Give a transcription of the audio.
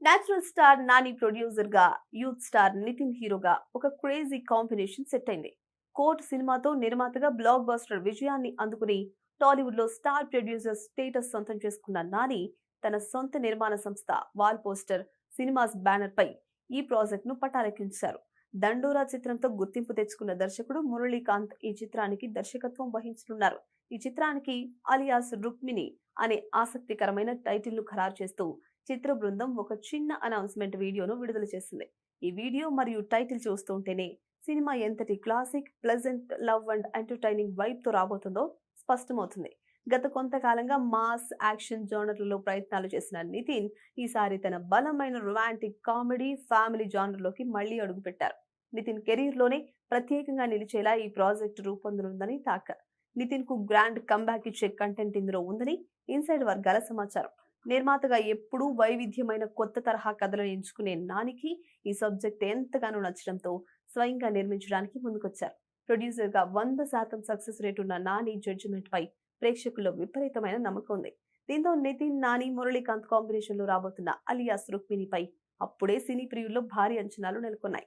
Natural star Nani producer గా, youth star Nitin హీరోగా ఒక క్రేజీ కాంబినేషన్ సెట్ అయింది. కోర్ట్ సినిమాతో నిర్మాతగా బ్లాక్ బస్టర్ విజయాన్ని అందుకుని టాలీవుడ్ లో స్టార్ ప్రొడ్యూసర్ స్టేటస్ సొంతం చేసుకున్న నాని తన సొంత నిర్మాణ సంస్థ వాల్ పోస్టర్ సినిమాస్ బ్యానర్ పై ఈ ప్రాజెక్ట్ ను పటాలెక్కించారు. దండోరా చిత్రంతో గుర్తింపు తెచ్చుకున్న దర్శకుడు మురళీకాంత్ ఈ చిత్రానికి దర్శకత్వం వహించనున్నారు. ఈ చిత్రానికి అలియాస్ రుక్మిణి అనే ఆసక్తికరమైన టైటిల్ ను ఖరారు చేస్తూ చిత్ర బృందం ఒక చిన్న అనౌన్స్మెంట్ వీడియోను విడుదల చేసింది. ఈ వీడియో మరియు టైటిల్ చూస్తుంటేనే సినిమా ఎంతటి classic, pleasant, love and entertaining vibe తో రాబోతుందో స్పష్టమవుతుంది. గత కొంతకాలంగా మాస్, యాక్షన్ జానర్లలో ప్రయత్నాలు చేసిన నితిన్ ఈసారి తన బలమైన రొమాంటిక్, కామెడీ, ఫ్యామిలీ జానర్లోకి మళ్లీ అడుగుపెట్టారు. నితిన్ కెరీర్ లోనే ప్రత్యేకంగా నిలిచేలా ఈ ప్రాజెక్ట్ రూపొందనుందని టాక్. నితిన్ కు గ్రాండ్ కంబ్యాక్ ఇచ్చే కంటెంట్ ఇందులో ఉందని ఇన్సైడ్ వర్గాల సమాచారం. నిర్మాతగా ఎప్పుడూ వైవిధ్యమైన కొత్త తరహా కథలను ఎంచుకునే నానికి ఈ సబ్జెక్ట్ ఎంతగానో నచ్చడంతో స్వయంగా నిర్మించడానికి ముందుకొచ్చారు. ప్రొడ్యూసర్ గా 100% సక్సెస్ రేట్ ఉన్న నాని జడ్జిమెంట్ పై ప్రేక్షకుల్లో విపరీతమైన నమ్మకం ఉంది. దీంతో నితిన్, నాని, మురళీకాంత్ కాంబినేషన్ లో రాబోతున్న అలియాస్ రుక్మిణిపై అప్పుడే సినీ ప్రియుల్లో భారీ అంచనాలు నెలకొన్నాయి.